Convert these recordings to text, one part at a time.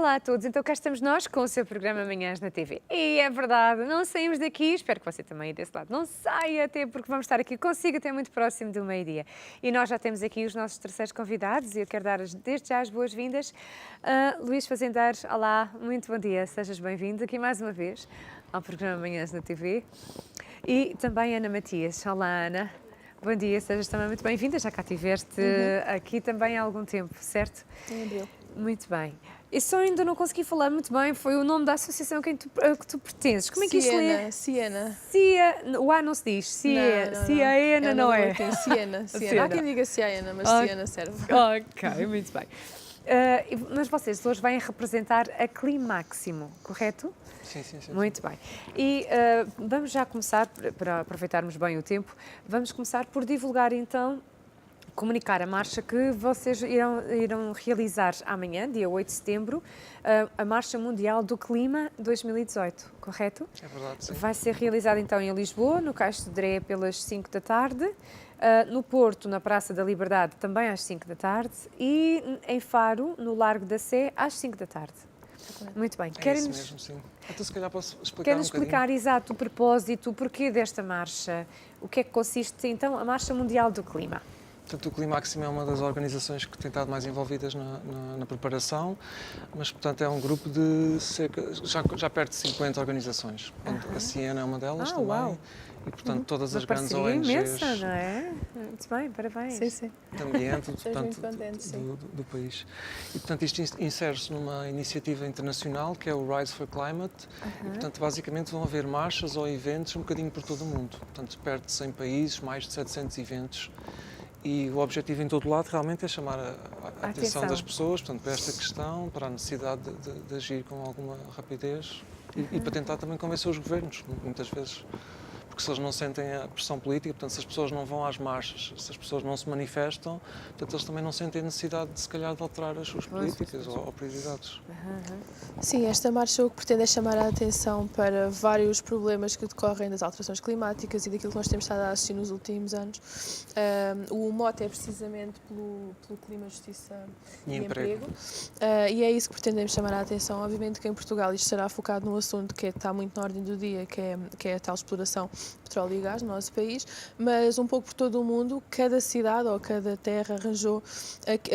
Olá a todos, então cá estamos nós com o seu programa Manhãs na TV. E é verdade, não saímos daqui, espero que você também aí desse lado não saia, até porque vamos estar aqui consigo até muito próximo do meio-dia. E nós já temos aqui os nossos terceiros convidados e eu quero dar desde já as boas-vindas. Luís Fazendeiro, olá, muito bom dia, sejas bem-vindo aqui mais uma vez ao programa Manhãs na TV. E também Ana Matias, olá Ana. Bom dia, sejas também muito bem-vinda, já cá estiveste aqui também há algum tempo, certo? Em abril. Muito bem. E só ainda não consegui falar muito bem, foi o nome da associação a que tu pertences. Como é que isto lê? Siena. O A não se diz, Siena não é? Siena. Siena. Há quem diga Siena, mas Siena serve. Ok, muito bem. Mas vocês hoje vêm representar a Climáximo, correto? Sim. Muito bem. E vamos já começar, para aproveitarmos bem o tempo, vamos começar por divulgar então, comunicar a marcha que vocês irão realizar amanhã, dia 8 de setembro, a Marcha Mundial do Clima 2018, correto? É verdade, sim. Vai ser realizada então em Lisboa, no Cais de Sodré, pelas 5 da tarde, no Porto, na Praça da Liberdade, também às 5 da tarde, e em Faro, no Largo da Sé, às 5 da tarde. Muito bem. É isso mesmo, sim. Então, se calhar posso explicar Quer-nos explicar exato o propósito, o porquê desta marcha? O que é que consiste então a Marcha Mundial do Clima? Portanto, o Climáximo é uma das organizações que tem estado mais envolvidas na preparação, mas, portanto, é um grupo de já perto de 50 organizações. Portanto, a Siena é uma delas também. Uau. E, portanto, todas as Uma grandes parceria ONGs imensa, não é? Muito bem, parabéns. Sim. de ambiente Estamos muito contentes, sim. do país. E, portanto, isto insere-se numa iniciativa internacional que é o Rise for Climate. E, portanto, basicamente vão haver marchas ou eventos um bocadinho por todo o mundo. Portanto, perto de 100 países, mais de 700 eventos. E o objetivo em todo lado realmente é chamar a atenção das pessoas, portanto, para esta questão, para a necessidade de agir com alguma rapidez e para tentar também convencer os governos, muitas vezes. Porque se eles não sentem a pressão política, portanto, se as pessoas não vão às marchas, se as pessoas não se manifestam, portanto, eles também não sentem a necessidade de, se calhar, de alterar as suas políticas ou prioridades. Sim, esta marcha o que pretende é chamar a atenção para vários problemas que decorrem das alterações climáticas e daquilo que nós temos estado a assistir nos últimos anos. O mote é precisamente pelo clima, justiça e emprego. E é isso que pretendemos chamar a atenção. Obviamente que em Portugal isto será focado num assunto que está muito na ordem do dia, que é a tal exploração de petróleo e gás no nosso país, mas um pouco por todo o mundo, cada cidade ou cada terra arranjou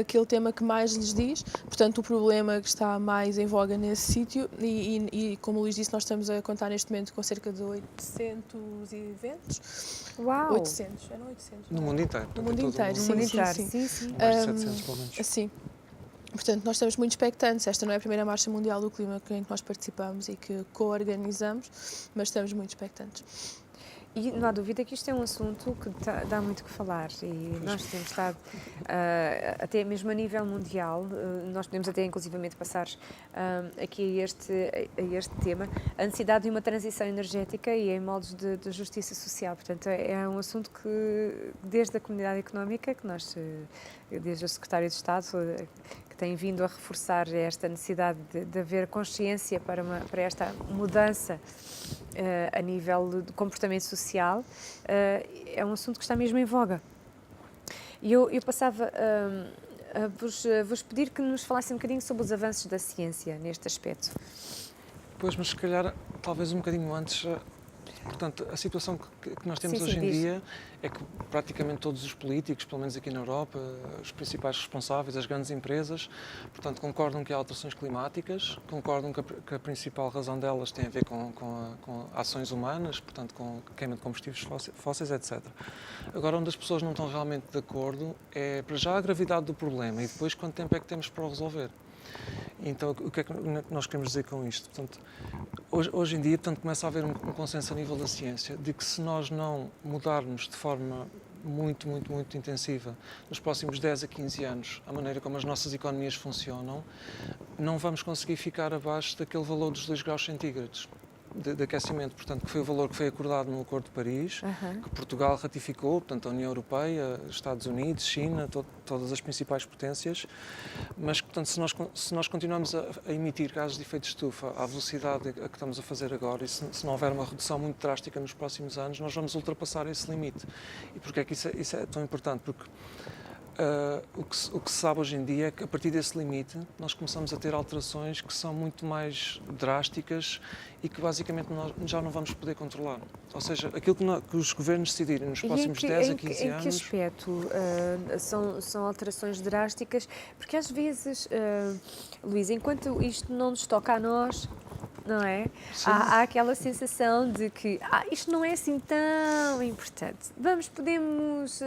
aquele tema que mais lhes diz, portanto o problema que está mais em voga nesse sítio e como o Luís disse, nós estamos a contar neste momento com cerca de 800 eventos. Uau! 800, eram 800. No mundo inteiro. No mundo inteiro, sim. Mais de 700, pelo menos. Sim. Portanto, nós estamos muito expectantes. Esta não é a primeira Marcha Mundial do Clima em que nós participamos e que co-organizamos, mas estamos muito expectantes. E não há dúvida que isto é um assunto que dá muito que falar e nós temos estado, até mesmo a nível mundial, nós podemos até inclusivamente passar aqui a este tema, a necessidade de uma transição energética e em modos de justiça social. Portanto, é um assunto que, desde a comunidade económica, que nós, desde o Secretário de Estado, que tem vindo a reforçar esta necessidade de haver consciência para esta mudança a nível de comportamento social, é um assunto que está mesmo em voga. E eu passava a vos pedir que nos falassem um bocadinho sobre os avanços da ciência neste aspecto. Pois, mas se calhar, talvez um bocadinho antes, portanto, a situação que nós temos hoje em dia é que praticamente todos os políticos, pelo menos aqui na Europa, os principais responsáveis, as grandes empresas, portanto, concordam que há alterações climáticas, concordam que a principal razão delas tem a ver com ações humanas, portanto, com queima de combustíveis fósseis, etc. Agora, onde as pessoas não estão realmente de acordo é, para já, a gravidade do problema e depois quanto tempo é que temos para o resolver. Então, o que é que nós queremos dizer com isto? Portanto, hoje em dia, portanto, começa a haver um consenso a nível da ciência de que se nós não mudarmos de forma muito intensiva nos próximos 10 a 15 anos a maneira como as nossas economias funcionam, não vamos conseguir ficar abaixo daquele valor dos 2 graus centígrados de aquecimento, portanto, que foi o valor que foi acordado no Acordo de Paris, que Portugal ratificou, portanto, a União Europeia, Estados Unidos, China, todas as principais potências, mas, portanto, se nós continuarmos a emitir gases de efeito de estufa à velocidade a que estamos a fazer agora e se não houver uma redução muito drástica nos próximos anos, nós vamos ultrapassar esse limite. E porquê é que isso é tão importante? Porque o que se sabe hoje em dia é que, a partir desse limite, nós começamos a ter alterações que são muito mais drásticas e que, basicamente, nós já não vamos poder controlar. Ou seja, aquilo que os governos decidirem nos próximos 10 a 15 anos... Em que aspecto são alterações drásticas? Porque, às vezes, Luís, enquanto isto não nos toca a nós, não é? Há aquela sensação de que isto não é assim tão importante. Podemos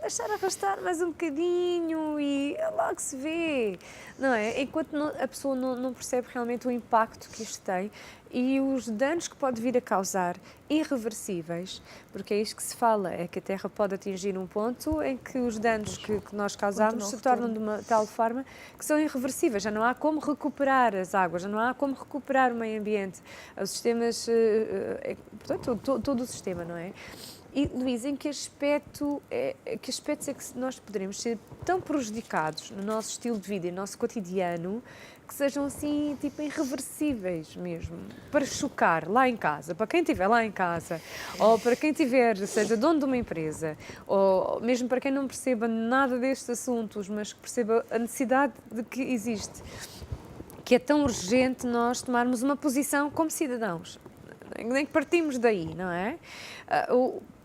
deixar arrastar mais um bocadinho e logo se vê, não é? Enquanto a pessoa não percebe realmente o impacto que isto tem e os danos que pode vir a causar irreversíveis, porque é isto que se fala, é que a Terra pode atingir um ponto em que os danos que nós causamos se tornam de uma tal forma que são irreversíveis, já não há como recuperar as águas, já não há como recuperar o meio ambiente, os sistemas, portanto, todo o sistema, não é? E, Luís, em que aspectos é que nós poderemos ser tão prejudicados no nosso estilo de vida e no nosso cotidiano que sejam assim, tipo, irreversíveis mesmo, para chocar lá em casa, para quem estiver lá em casa, ou para quem seja dono de uma empresa, ou mesmo para quem não perceba nada destes assuntos, mas que perceba a necessidade de que existe, que é tão urgente nós tomarmos uma posição como cidadãos. Nem que partimos daí, não é?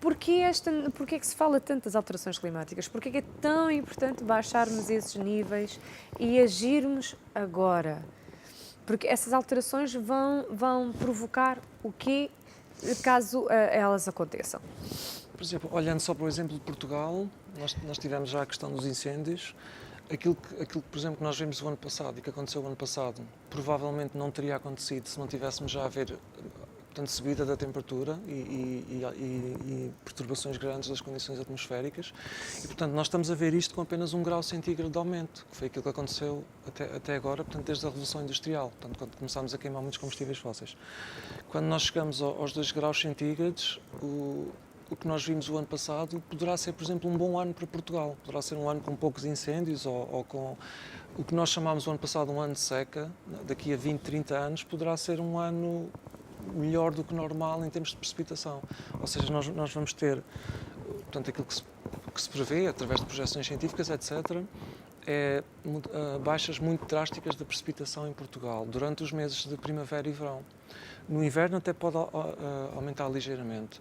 Porquê é que se fala tanto das alterações climáticas? Porquê é que é tão importante baixarmos esses níveis e agirmos agora? Porque essas alterações vão provocar o quê, caso elas aconteçam? Por exemplo, olhando só para o exemplo de Portugal, nós tivemos já a questão dos incêndios. Aquilo que, por exemplo, que nós vimos o ano passado e que aconteceu o ano passado, provavelmente não teria acontecido se não tivéssemos já a ver, portanto, subida da temperatura e perturbações grandes das condições atmosféricas. E, portanto, nós estamos a ver isto com apenas 1 grau centígrado de aumento, que foi aquilo que aconteceu até agora, portanto, desde a Revolução Industrial, portanto, quando começámos a queimar muitos combustíveis fósseis. Quando nós chegamos aos 2 graus centígrados, o que nós vimos o ano passado poderá ser, por exemplo, um bom ano para Portugal. Poderá ser um ano com poucos incêndios ou com o que nós chamámos o ano passado um ano de seca. Daqui a 20, 30 anos poderá ser um ano melhor do que normal em termos de precipitação. Ou seja, nós vamos ter, portanto, aquilo que se prevê através de projeções científicas, etc., é baixas muito drásticas da precipitação em Portugal durante os meses de primavera e verão. No inverno até pode aumentar ligeiramente.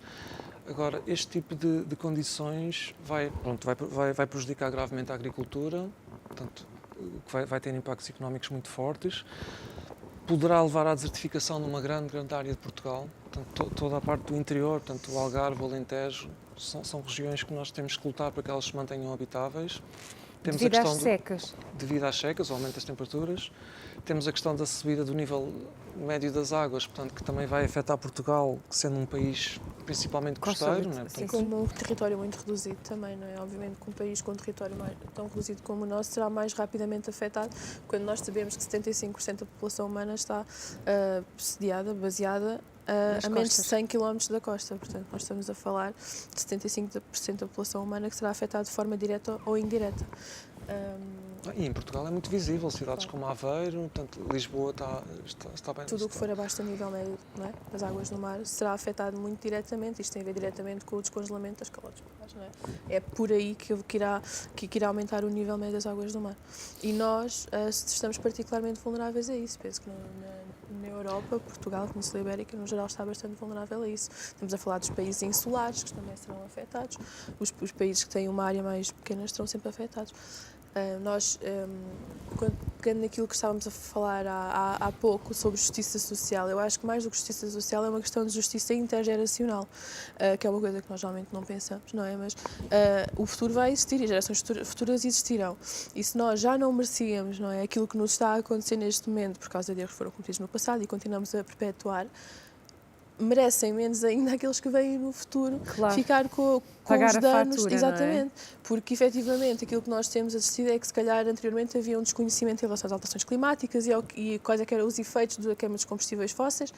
Agora, este tipo de condições vai prejudicar gravemente a agricultura, portanto, vai ter impactos económicos muito fortes, poderá levar à desertificação de uma grande área de Portugal, portanto, toda a parte do interior, portanto, o Algarve, o Alentejo, são regiões que nós temos que lutar para que elas se mantenham habitáveis. Temos devido às secas. Devido às secas, ao aumento das temperaturas. Temos a questão da subida do nível médio das águas, portanto, que também vai afetar Portugal, sendo um país principalmente costeiro. Não é? Assim como um território muito reduzido também, não é? Obviamente que um país com um território tão reduzido como o nosso será mais rapidamente afetado quando nós sabemos que 75% da população humana está baseada a menos de 100 km da costa. Portanto, nós estamos a falar de 75% da população humana que será afetada de forma direta ou indireta. E em Portugal é muito visível, cidades como Aveiro, portanto, Lisboa está bem. Tudo o que for abaixo do nível médio, não é? Das águas do mar será afetado muito diretamente. Isto tem a ver diretamente com o descongelamento das calotas polares, não é? É por aí que irá aumentar o nível médio das águas do mar. E nós estamos particularmente vulneráveis a isso. Penso que na Europa, Portugal, a Península Ibérica, no geral, está bastante vulnerável a isso. Estamos a falar dos países insulares, que também serão afetados. Os países que têm uma área mais pequena estarão sempre afetados. Pegando naquilo que estávamos a falar há pouco sobre justiça social, eu acho que mais do que justiça social é uma questão de justiça intergeracional, que é uma coisa que nós realmente não pensamos, não é? Mas o futuro vai existir e gerações futuras existirão. E se nós já não merecíamos, não é, aquilo que nos está a acontecer neste momento por causa de erros que foram cometidos no passado e continuamos a perpetuar, merecem menos ainda aqueles que vêm no futuro, claro, ficar com os danos, fatura, exatamente, não é? Porque efetivamente aquilo que nós temos assistido é que se calhar anteriormente havia um desconhecimento em relação às alterações climáticas e quais é que eram os efeitos da queima dos combustíveis fósseis.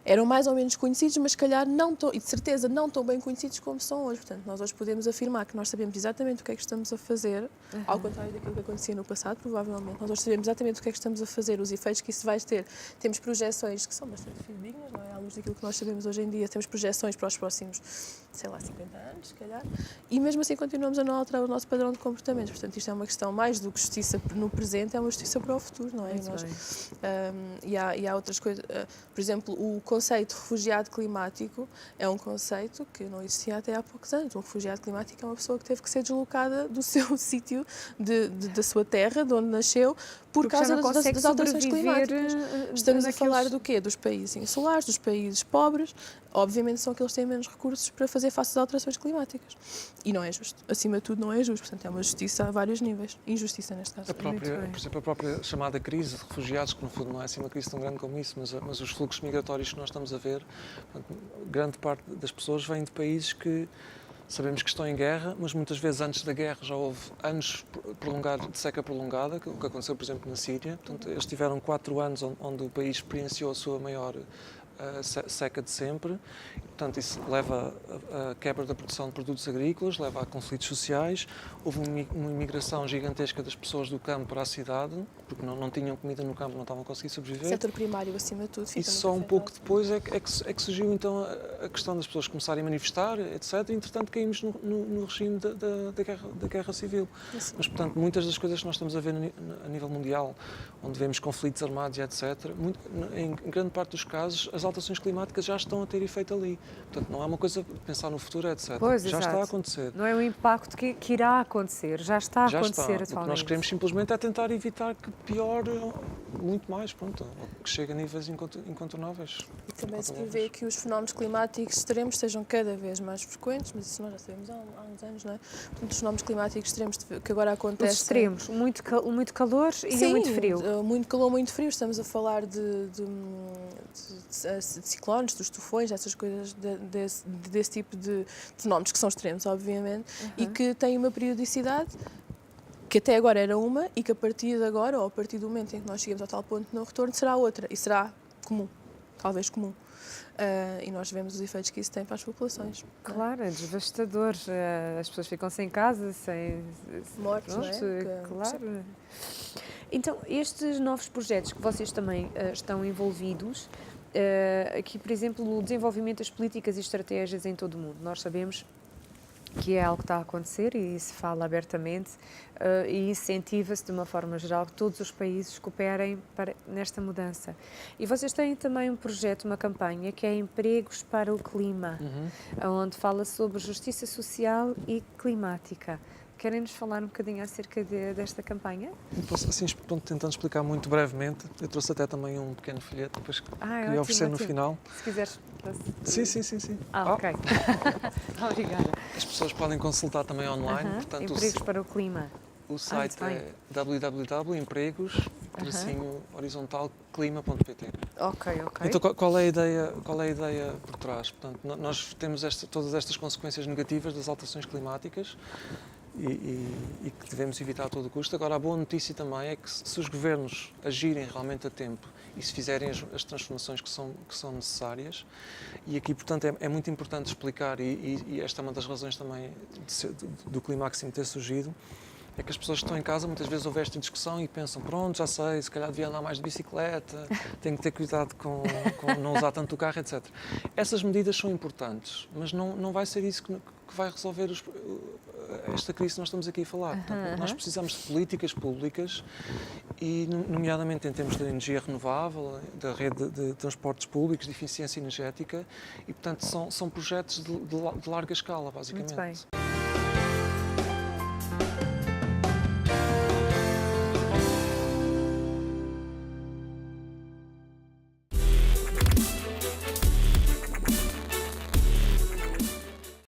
eram mais ou menos conhecidos, mas se calhar não tão, e de certeza não tão bem conhecidos como são hoje. Portanto, nós hoje podemos afirmar que nós sabemos exatamente o que é que estamos a fazer, ao contrário daquilo que acontecia no passado, provavelmente. Nós hoje sabemos exatamente o que é que estamos a fazer, os efeitos que isso vai ter. Temos projeções que são bastante fidedignas, não é? À luz daquilo que nós sabemos hoje em dia, temos projeções para os próximos, sei lá, 50 anos, se calhar, e mesmo assim continuamos a não alterar o nosso padrão de comportamentos. Portanto, isto é uma questão mais do que justiça no presente, é uma justiça para o futuro, não é? E há outras coisas, por exemplo, o conceito de refugiado climático é um conceito que não existia até há poucos anos. Um refugiado climático é uma pessoa que teve que ser deslocada do seu sítio, da sua terra, de onde nasceu, por causa das alterações climáticas. Estamos a falar do quê? Dos países insulares, dos países pobres. Obviamente são aqueles que têm menos recursos para fazer face às alterações climáticas. E não é justo. Acima de tudo, não é justo. Portanto, é uma justiça a vários níveis. Injustiça, neste caso. Por exemplo, a própria chamada crise de refugiados, que no fundo não é assim uma crise tão grande como isso, mas os fluxos migratórios que nós estamos a ver, portanto, grande parte das pessoas vem de países que sabemos que estão em guerra, mas muitas vezes antes da guerra já houve anos de seca prolongada, o que aconteceu, por exemplo, na Síria. Portanto, eles tiveram 4 anos onde o país experienciou a sua maior seca de sempre. Portanto, isso leva à quebra da produção de produtos agrícolas, leva a conflitos sociais. Houve uma imigração gigantesca das pessoas do campo para a cidade, porque não tinham comida no campo, não estavam a conseguir sobreviver. Setor primário, acima de tudo. E só um pouco depois é que surgiu então a questão das pessoas começarem a manifestar, etc. E, entretanto, caímos no regime da guerra civil. Assim. Mas, portanto, muitas das coisas que nós estamos a ver a nível mundial, onde vemos conflitos armados, etc., em grande parte dos casos, as alterações climáticas já estão a ter efeito ali. Portanto, não é uma coisa de pensar no futuro, etc. Pois, já exato. está a acontecer. Não é um impacto que irá acontecer, já está a acontecer atualmente. O que nós queremos simplesmente é tentar evitar que piore muito mais, pronto, ou que chegue a níveis incontornáveis. E também se prevê que os fenómenos climáticos extremos sejam cada vez mais frequentes, mas isso nós já sabemos há uns anos, não é? Portanto, os fenómenos climáticos extremos que agora acontecem... Os extremos, muito calor e Sim, muito frio. Muito calor, muito frio. Estamos a falar de ciclones, dos tufões, essas coisas, desse tipo de fenómenos que são extremos, obviamente, e que têm uma periodicidade que até agora era uma e que a partir de agora, ou a partir do momento em que nós chegamos ao tal ponto de não retorno, será outra e será comum, talvez comum. E nós vemos os efeitos que isso tem para as populações. Claro, é devastador. As pessoas ficam sem casa, sem mortes, não é? Claro. Então, estes novos projetos que vocês também estão envolvidos, aqui, por exemplo, o desenvolvimento das políticas e estratégias em todo o mundo. Nós sabemos que é algo que está a acontecer e se fala abertamente e incentiva-se de uma forma geral que todos os países cooperem nesta mudança. E vocês têm também um projeto, uma campanha, que é Empregos para o Clima, onde fala sobre justiça social e climática. Querem-nos falar um bocadinho acerca desta campanha? Posso, assim, tentando explicar muito brevemente, eu trouxe até também um pequeno folheto depois que queria oferecer no final. Se quiseres. Sim. Ok. Obrigada. As pessoas podem consultar também online. Portanto, Empregos para o Clima. O site é www.empregos-horizontalclima.pt. Ok. Então, qual é a ideia por trás? Portanto, nós temos todas estas consequências negativas das alterações climáticas e que devemos evitar a todo custo. Agora, a boa notícia também é que se os governos agirem realmente a tempo e se fizerem as transformações que são necessárias, e aqui, portanto, é muito importante explicar, e esta é uma das razões também do Climáximo ter surgido, é que as pessoas que estão em casa muitas vezes ouvem esta discussão e pensam, pronto, já sei, se calhar devia andar mais de bicicleta, tenho que ter cuidado com não usar tanto o carro, etc. Essas medidas são importantes, mas não vai ser isso que vai resolver esta crise que nós estamos aqui a falar. Portanto, nós precisamos de políticas públicas e, nomeadamente, em termos de energia renovável, da rede de transportes públicos, de eficiência energética e, portanto, são projetos de larga escala, basicamente. Muito bem.